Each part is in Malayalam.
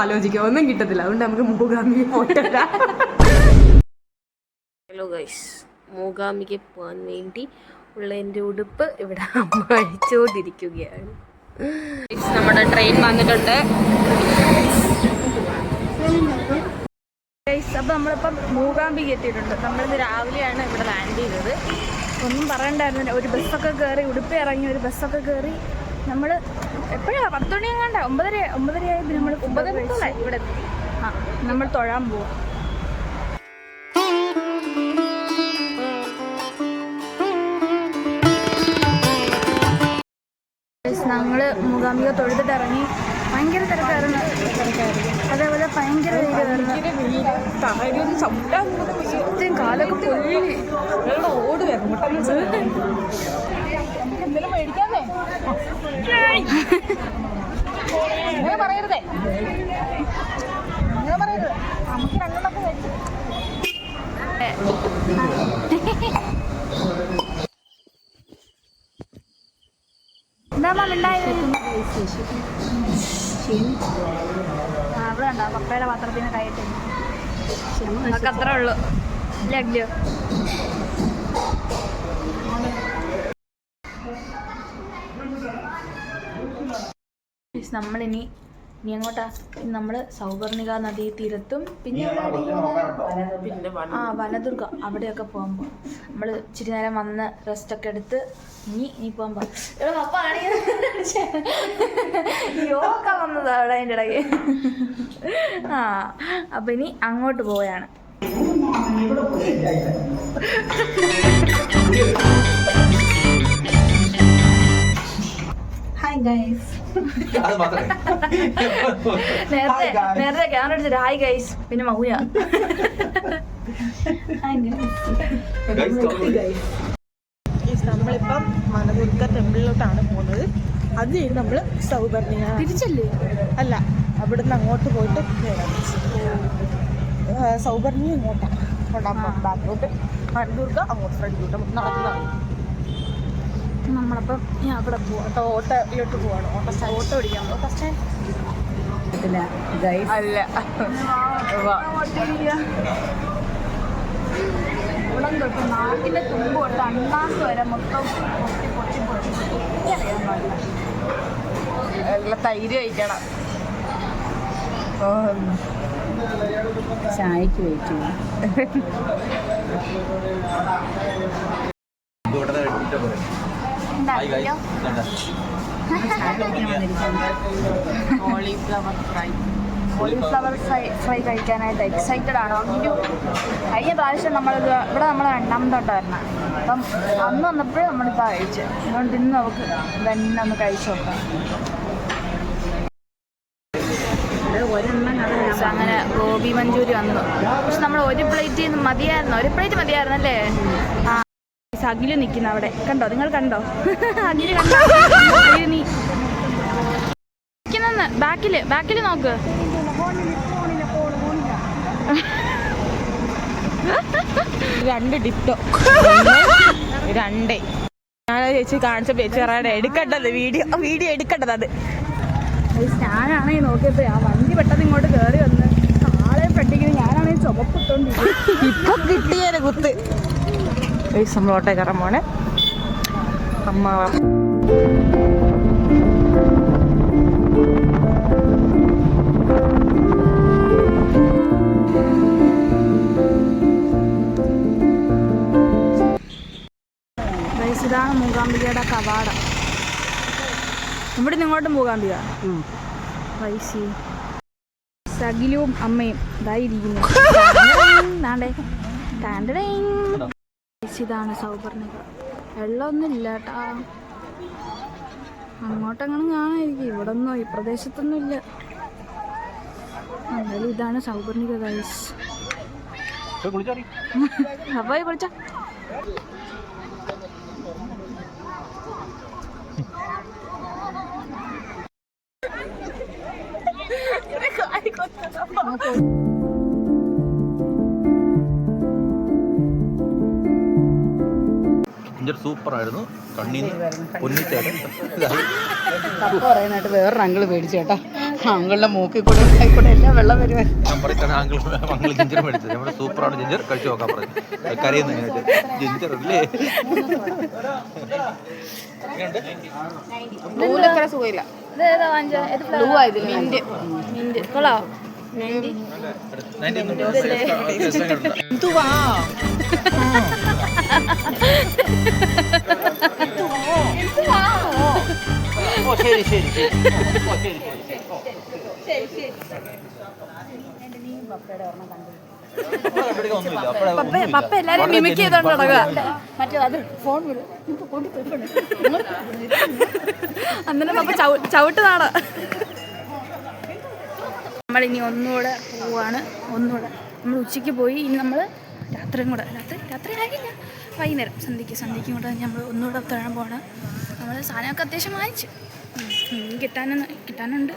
ആലോചിക്കുക, ഒന്നും കിട്ടത്തില്ല. അതുകൊണ്ട് നമുക്ക് മൂകാംബിക പോയിട്ട് വരാം. ഹലോ ഗൈസ്, മൂകാംബിക പോകാൻ വേണ്ടി ഉള്ള എൻ്റെ ഉടുപ്പ് ഇവിടെ അമ്മ അഴിച്ചുകൊണ്ടിരിക്കുകയാണ്. നമ്മുടെ ട്രെയിൻ വന്നിട്ടുണ്ട്. അപ്പോൾ നമ്മളിപ്പം മൂകാംബിക എത്തിയിട്ടുണ്ട്. നമ്മളിന്ന് രാവിലെയാണ് ഇവിടെ ലാൻഡ് ചെയ്തത്. ഒന്നും പറയണ്ടായിരുന്നില്ല. ഒരു ബസ്സൊക്കെ കയറി, ഉടുപ്പ് ഇറങ്ങി ഒരു ബസ്സൊക്കെ കയറി. നമ്മൾ എപ്പോഴാണ് 10 മണി എങ്ങാണ്ട 9:30 നമ്മൾ 9 ഇവിടെ എത്തി. നമ്മൾ തൊഴാൻ പോവാം. ഞങ്ങൾ മൂകാംബിക തൊഴുതിട്ട് ഇറങ്ങി. ഭയങ്കര തിരക്കായിരുന്നു. അതേപോലെ ഭയങ്കര വെയിലായിരുന്നു. കാലൊക്കെ പൊള്ളി ഓടുവായിരുന്നു. എന്തെങ്കിലും മേടിക്കാന്നേ പറയരുതേ, അങ്ങനെ പറയരുത്. നമുക്ക് രണ്ടെണ്ണൊക്കെ വെച്ചു. എന്താ ഉണ്ടായത്? അവിടെ ഉണ്ടോ പപ്പയുടെ പാത്രത്തിന് കയറ്റി? നമുക്ക് അത്രേ ഉള്ളൂ. ഇല്ലയോ? നമ്മളിനി അങ്ങോട്ടാ. നമ്മൾ സൗവർണിക നദീ തീരത്തും പിന്നെ വനദുർഗ അവിടെയൊക്കെ പോകുമ്പോൾ നമ്മൾ ഇച്ചിരി നേരം വന്ന് റെസ്റ്റൊക്കെ എടുത്ത് ഇനി പോകുമ്പോൾ യോഗ വന്നത് അവിടെ അതിൻ്റെ ഇടയ്ക്ക്. അപ്പം ഇനി അങ്ങോട്ട് പോവുകയാണ്. Hi guys. നേരത്തെ ക്യാമറ അടിച്ചിട്ട് ഹായ് ഗൈസ്, പിന്നെ മൗയ. നമ്മളിപ്പം വനദുർഗ ടെമ്പിളിലോട്ടാണ് പോകുന്നത്. അത് കഴിഞ്ഞ് നമ്മൾ സൗവർണിക തിരിച്ചല്ലേ? അല്ല, അവിടുന്ന് അങ്ങോട്ട് പോയിട്ട് സൗവർണിക ഇങ്ങോട്ടാണ് കൊണ്ടാകുമ്പോൾ ബാക്കിലോട്ട്, വനദുർഗ അങ്ങോട്ട് ഫ്രണ്ടിലോട്ട് നടക്കുന്നതാണ്. നമ്മളപ്പം അവിടെ പോവാം. ഓട്ടോയിലോട്ട് പോവാണ്. ഓട്ടോ പിടിക്കാൻ പോകും. ഫസ്റ്റ് അല്ല ഉടൻ തൊട്ട് നാട്ടിലെ തുമ്പ് തൊട്ട് അണ്ണാക്ക് വരെ മൊത്തം പൊട്ടി അറിയാൻ പാടില്ല. എല്ലാം തൈര് കഴിക്കണം. ചായക്ക് വെയിറ്റ് ചെയ്യും. കോളിഫ്ലവർ ഫ്രൈ കഴിക്കാനായിട്ട് എക്സൈറ്റഡ് ആണോ? കഴിഞ്ഞ പ്രാവശ്യം നമ്മളിത് ഇവിടെ നമ്മൾ 2ാമത്തെ തൊട്ട് വരണം. അപ്പം അന്ന് വന്നപ്പോഴും നമ്മളിപ്പോൾ കഴിച്ചു. അതുകൊണ്ട് ഇന്ന് നമുക്ക് തന്നെ ഒന്ന് കഴിച്ചു നോക്കാം. അങ്ങനെ ഗോബി മഞ്ചൂരി വന്നു. പക്ഷെ നമ്മൾ ഒരു പ്ലേറ്റ് മതിയായിരുന്നല്ലേ? അഖില് നിൽക്കുന്ന അവിടെ കണ്ടോ? നിങ്ങൾ കണ്ടോ? അഖില് കണ്ടോ? നീ ബാക്കില് നോക്ക്. 2 ഡിപ്റ്റോ 2. ഞാൻ ചേച്ചി കാണിച്ചപ്പോൾ ചേച്ചി പറയാതെ എടുക്കേണ്ടത് വീഡിയോ എടുക്കേണ്ടത്. അത് ഞാനാണെങ്കിൽ നോക്കിയപ്പോ ആ വണ്ടി പെട്ടെന്ന് ഇങ്ങോട്ട് കയറി വന്ന് ആളെ പെട്ടിങ്ങനെ ഞാനാണെങ്കിൽ ചുമപ്പിട്ടോണ്ടിരിക്കും. ഇപ്പൊ കിട്ടിയേനെ കുത്ത്. നമ്മളോട്ടെ കയറാൻ പോണേ. അമ്മ ഇതാണ് മൂകാംബികയുടെ കവാടം. ഇവിടെ നിങ്ങോട്ടും മൂകാംബിക. വൈസി സകിലും അമ്മയും ഇതായിരിക്കുന്നു. ഇതാണ് സൗവർണിക. വെള്ളമൊന്നും ഇല്ല കേട്ടാ. അങ്ങോട്ടങ്ങനെ കാണാതിരിക്കും. ഇവിടെ ഒന്നും ഈ പ്രദേശത്തൊന്നും ഇല്ല. എന്നാലും ഇതാണ് സൗവർണിക ഗൈസ്. പോയി കുളിച്ച സൂപ്പറായിരുന്നു. കണ്ണീന്ന് പൊന്നിച്ചേട്ടൻ പറയാനായിട്ട് വേറൊരു അങ്കിള് പേടിച്ചു കേട്ടോ. അങ്കിളുടെ മൂക്കിൽ കൂടെ എല്ലാം വെള്ളം വരുവാ. ഞാൻ പറയുന്നത് അങ്കിൾ ജിഞ്ചർ മേടിച്ചത് നമ്മുടെ സൂപ്പറാണ് ജിഞ്ചർ കഴിച്ചു നോക്കാൻ പറഞ്ഞു. കരയുന്ന ജിഞ്ചർ അല്ലേ? സുഖമില്ല. ശരി ശരി പപ്പ എല്ലാരും മിമിക് ചെയ്തോണ്ട് നടക്കുക. മറ്റേ അത് ഫോൺ അന്നേരം പപ്പ ചവിട്ടുന്നാണ്. നമ്മളിനി ഒന്നുകൂടെ പോവാണ്. ഒന്നുകൂടെ നമ്മൾ ഉച്ചയ്ക്ക് പോയി, ഇനി നമ്മൾ രാത്രിയും കൂടെ രാത്രി ആകില്ല, വൈകുന്നേരം സന്ധ്യയ്ക്കും കൂടെ നമ്മൾ ഒന്നുകൂടെ തൊഴാൻ പോകണം. നമ്മൾ സാധനമൊക്കെ അത്യാവശ്യം വാങ്ങിച്ചു. കിട്ടാനുണ്ട്.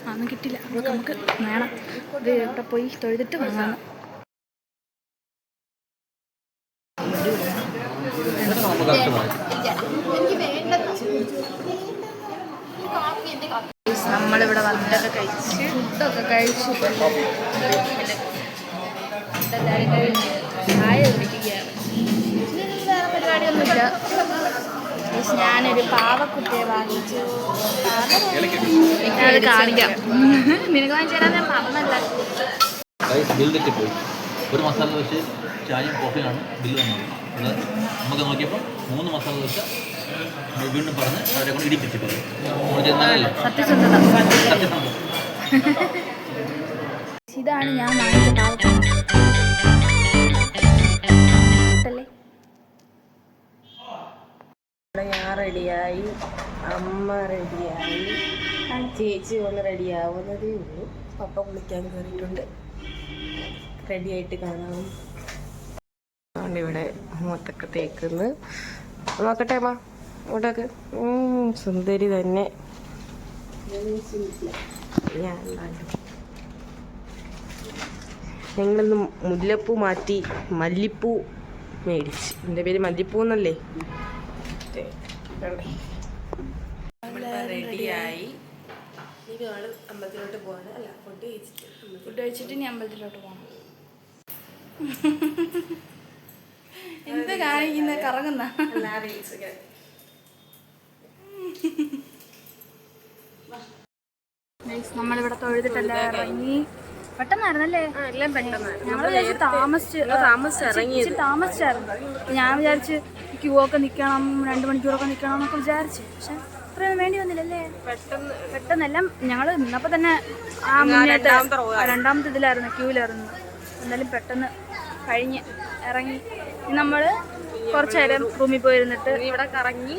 അതൊന്നും കിട്ടില്ല. അതൊക്കെ നമുക്ക് വേണം. ഇത് ഇവിടെ പോയി തൊഴുതിട്ട് വാങ്ങാം. നമ്മളിവിടെ വന്നിട്ടൊക്കെ കഴിച്ച് ഫുഡൊക്കെ കഴിച്ചു. ചായ കുടിക്കുകയാണ്. വേറെ പരിപാടിയൊന്നുമില്ല. ഞാനൊരു പാവക്കുട്ടിയെ വാങ്ങിച്ചു. ഞാനത് കാണിക്കാം. നിനക്ക് വാങ്ങിച്ചു തരാൻ ഞാൻ പറഞ്ഞല്ല. പോയി ഒരു മസാല ദോശ ചായയും കോഫിയാണ് ബില്ല് വന്നത്. അത് നമുക്ക് നോക്കിയപ്പോൾ 3 മസാല ദോശ വീണ്ടും പറഞ്ഞ് അവരെ കൊണ്ട് ഇടിപ്പിച്ചു പോയി. സത്യസന്ധത. ഇതാണ് ഞാൻ വാങ്ങിച്ച പാവക്കുട്ടി. ഞാൻ റെഡിയായി, അമ്മ റെഡിയായി, ചേച്ചി ഒന്ന് റെഡിയാവുന്നതേ ഉള്ളൂ. പപ്പ കുളിക്കാൻ കയറിയിട്ടുണ്ട്. റെഡിയായിട്ട് കാണാം. അതുകൊണ്ട് ഇവിടെ മുഖത്തൊക്കെ തേക്കുന്നു. നോക്കട്ടെ അമ്മ, ഇങ്ങോട്ടൊക്കെ. സുന്ദരി തന്നെ. ഞങ്ങളിന്ന് മുല്ലപ്പൂ മാറ്റി മല്ലിപ്പൂ മേടിച്ച്. എൻ്റെ പേര് മല്ലിപ്പൂ എന്നല്ലേ. റെഡിയായി. ഇനി ഞങ്ങൾ അമ്പലത്തിലോട്ട് പോവാണ്. അല്ല, ഫുഡ് കഴിച്ചിട്ട് ഇനി അമ്പലത്തിലോട്ട് പോകണം. എന്താ കാണിക്കുന്ന കറങ്ങുന്ന നമ്മളിവിടെ തൊഴുതിട്ടല്ല ഇറങ്ങി. പെട്ടെന്നായിരുന്നല്ലേ? എല്ലാം പെട്ടെന്ന്. ഞങ്ങൾ വിചാരിച്ചു താമസിച്ചായിരുന്നു. ഞാൻ വിചാരിച്ച് ക്യൂ ഒക്കെ നിൽക്കണം, 2 മണിക്കൂറൊക്കെ നിൽക്കണം എന്നൊക്കെ വിചാരിച്ചു. പക്ഷെ അത്രയൊന്നും വേണ്ടി വന്നില്ലല്ലേ? പെട്ടെന്നെല്ലാം ഞങ്ങൾ നിന്നപ്പോൾ തന്നെ ആ മുന്നേത്തെ 2ാമത്തെ ഇതിലായിരുന്നു, ക്യൂവിലായിരുന്നു. എന്നാലും പെട്ടെന്ന് കഴിഞ്ഞ് ഇറങ്ങി. നമ്മൾ കുറച്ച് നേരം റൂമിൽ പോയിരുന്നിട്ട് ഇവിടെ കറങ്ങി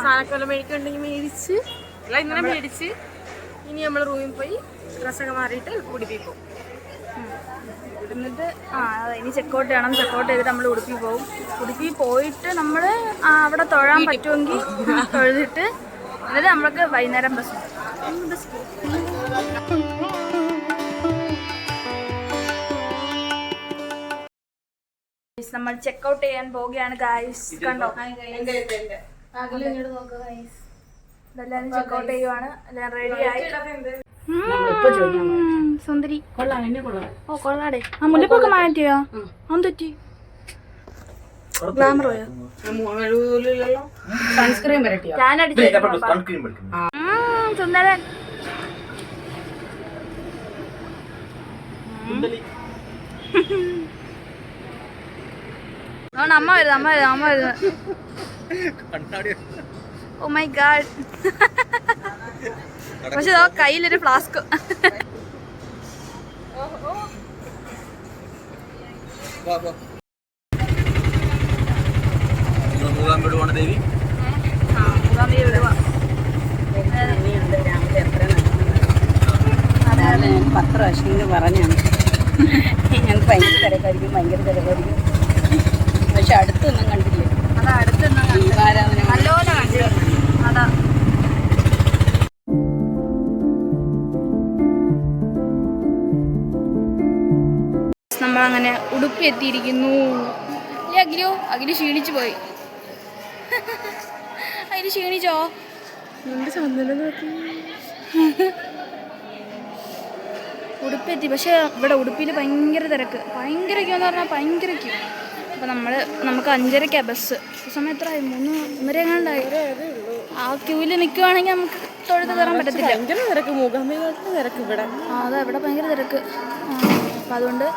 സാധനക്കൊല്ലം മേടിക്കുന്നുണ്ടെങ്കിൽ മേടിച്ച് എല്ലാം ഇന്നലെ മേടിച്ച് ഇനി നമ്മൾ റൂമിൽ പോയി ഡ്രസ്സൊക്കെ മാറിയിട്ട് ഉടുപ്പി പോകും. എന്നിട്ട് ഇനി ചെക്കൗട്ട് ചെയ്യണം. ചെക്കൗട്ട് ചെയ്തിട്ട് നമ്മൾ ഉടുപ്പി പോകും. ഉടുപ്പി പോയിട്ട് നമ്മൾ അവിടെ തൊഴാൻ പറ്റുമെങ്കിൽ തൊഴുതിട്ട് എന്നിട്ട് നമ്മൾക്ക് വൈകുന്നേരം ബസ്. നമ്മൾ ചെക്കൗട്ട് ചെയ്യാൻ പോവുകയാണ് ഗായ്സ്. കണ്ടോ? ഇതെല്ലാരും ചെക്കൗട്ട് ചെയ്യുവാണ്. എല്ലാം റെഡിയായി. സുന്ദരി. ഓ കൊള്ളാടെ. ആ മുല്ലപ്പൊക്കെ മാറ്റിയോ? അന്ന് തെറ്റി. ഗ്ലാമർ പോയോ? സൺസ്ക്രീൻ വരട്ടിയോ? സുന്ദരൻ. അമ്മ വരുന്നു. Oh my god. പക്ഷെ കയ്യിലൊരു ഫ്ലാസ്ക്. ദേവി വിടുവാ. ഞാൻ 10 പ്രാവശ്യം പറഞ്ഞാണ്. ഞങ്ങൾക്ക് ഭയങ്കര തിരക്കായിരിക്കും. പക്ഷെ അടുത്തൊന്നും കണ്ടില്ല. അതാ അടുത്തൊന്നും നല്ലോണം കണ്ടു. അതാ നമ്മളങ്ങനെ ഉടുപ്പി എത്തിയിരിക്കുന്നു. അഖിലു ക്ഷീണിച്ചു പോയി. അതിന് ക്ഷീണിച്ചോ? നിന്റെ ചന്ദനം നോക്കി. ഉടുപ്പി എത്തി. പക്ഷേ ഇവിടെ ഉടുപ്പിയിൽ ഭയങ്കര തിരക്ക്, ഭയങ്കര ക്യൂ എന്ന് പറഞ്ഞാൽ ഭയങ്കര ക്യൂ. അപ്പോൾ നമുക്ക് 5:30 ബസ്. ഈ സമയം എത്രയായി? 3:30 എങ്ങാണ്ടായി. ആ ക്യൂവിൽ നിൽക്കുവാണെങ്കിൽ നമുക്ക് തൊഴുത് കയറാൻ പറ്റത്തില്ല. തിരക്ക് മൂകാംബികയുടെ തിരക്ക് ഇവിടെ. അതാ ഇവിടെ ഭയങ്കര തിരക്ക്. അപ്പം അതുകൊണ്ട്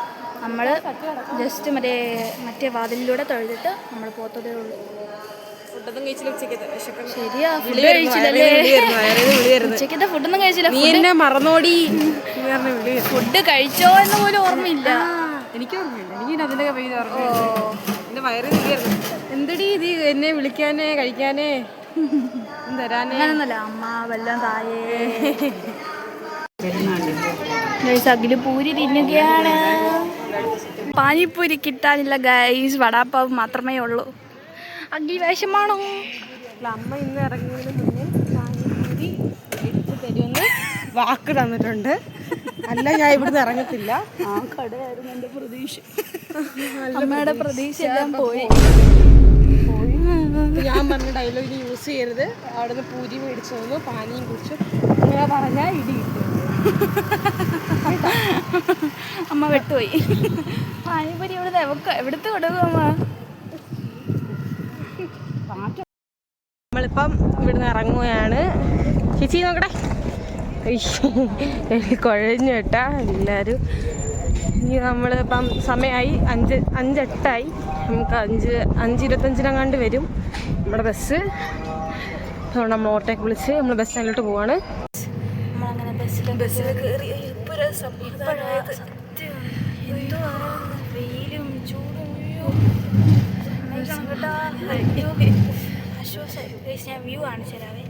നമ്മൾ ജസ്റ്റ് മറ്റേ വാതിലിലൂടെ തൊഴുതിട്ട് നമ്മൾ പോത്തതേ ഉള്ളൂ. ഫുഡൊന്നും കഴിച്ചില്ല ഉച്ചക്കത്തെ. ശരിയാ, ഫുഡ് കഴിച്ചില്ലല്ലേ? ഉച്ചക്കത്തെ ഫുഡൊന്നും കഴിച്ചില്ല. നീ എന്നെ മറന്നോടി. ഫുഡ് കഴിച്ചോ എന്ന് പോലും ഓർമ്മയില്ല. എനിക്ക് ഓർമ്മയില്ല. എനിക്ക് അതിൻ്റെ പേര് ഓർമ്മയില്ല. എൻ്റെ വയറ് നീയായിരുന്നു. എന്തടി ഇത് എന്നെ വിളിക്കാനേ കഴിക്കാനേ തരാനേ? അങ്ങനൊന്നുമല്ല, അമ്മ വല്ലതും തായേ. അഖില് പൂരി തിന്നുകയാണ്. പാനിപ്പൂരി കിട്ടാനില്ല ഗൈസ്, വടാപ്പാവ് മാത്രമേ ഉള്ളൂ. അഖിൽ വേഷമാണോ? അമ്മ ഇന്ന് ഇറങ്ങുന്നതിന് മുന്നേ പാനിപ്പൂരി എടുത്ത് തരുമെന്ന് വാക്ക് തന്നിട്ടുണ്ട്. അല്ല, ഞാൻ ഇവിടുന്ന് ഇറങ്ങത്തില്ല. ആ കടയായിരുന്നു എൻ്റെ പ്രതീക്ഷ. അമ്മയുടെ പ്രതീക്ഷ എല്ലാം പോയി. ഞാൻ പറഞ്ഞ ഡയലോഗിന് യൂസ് ചെയ്യരുത്. അവിടെ നിന്ന് പൂരി മേടിച്ചു തന്നു, പാനിയും കുടിച്ചു. അങ്ങനെ പറഞ്ഞാൽ ഇടി കിട്ടും. അമ്മ വെട്ടുപോയി. പാനിപ്പൂരി എവിടുത്തെ കൊടുക്കും അമ്മ? നമ്മളിപ്പം ഇവിടുന്ന് ഇറങ്ങുകയാണ്. ചേച്ചി നോക്കട്ടെ, കുഴഞ്ഞു കേട്ടാ എല്ലാവരും. ഇനി നമ്മളിപ്പം സമയമായി 5:08. നമുക്ക് 5:25 വരും നമ്മുടെ ബസ്. അതുകൊണ്ട് നമ്മൾ ഓട്ടോയൊക്കെ വിളിച്ച് നമ്മൾ ബസ് സ്റ്റാൻഡിലോട്ട് പോവാണ്. നമ്മളങ്ങനെ ബസ്സിൽ കയറി. വെയിലും ചൂടും ആശ്വാസമായി. ഞാൻ വ്യൂ കാണിച്ചു തരാവേ.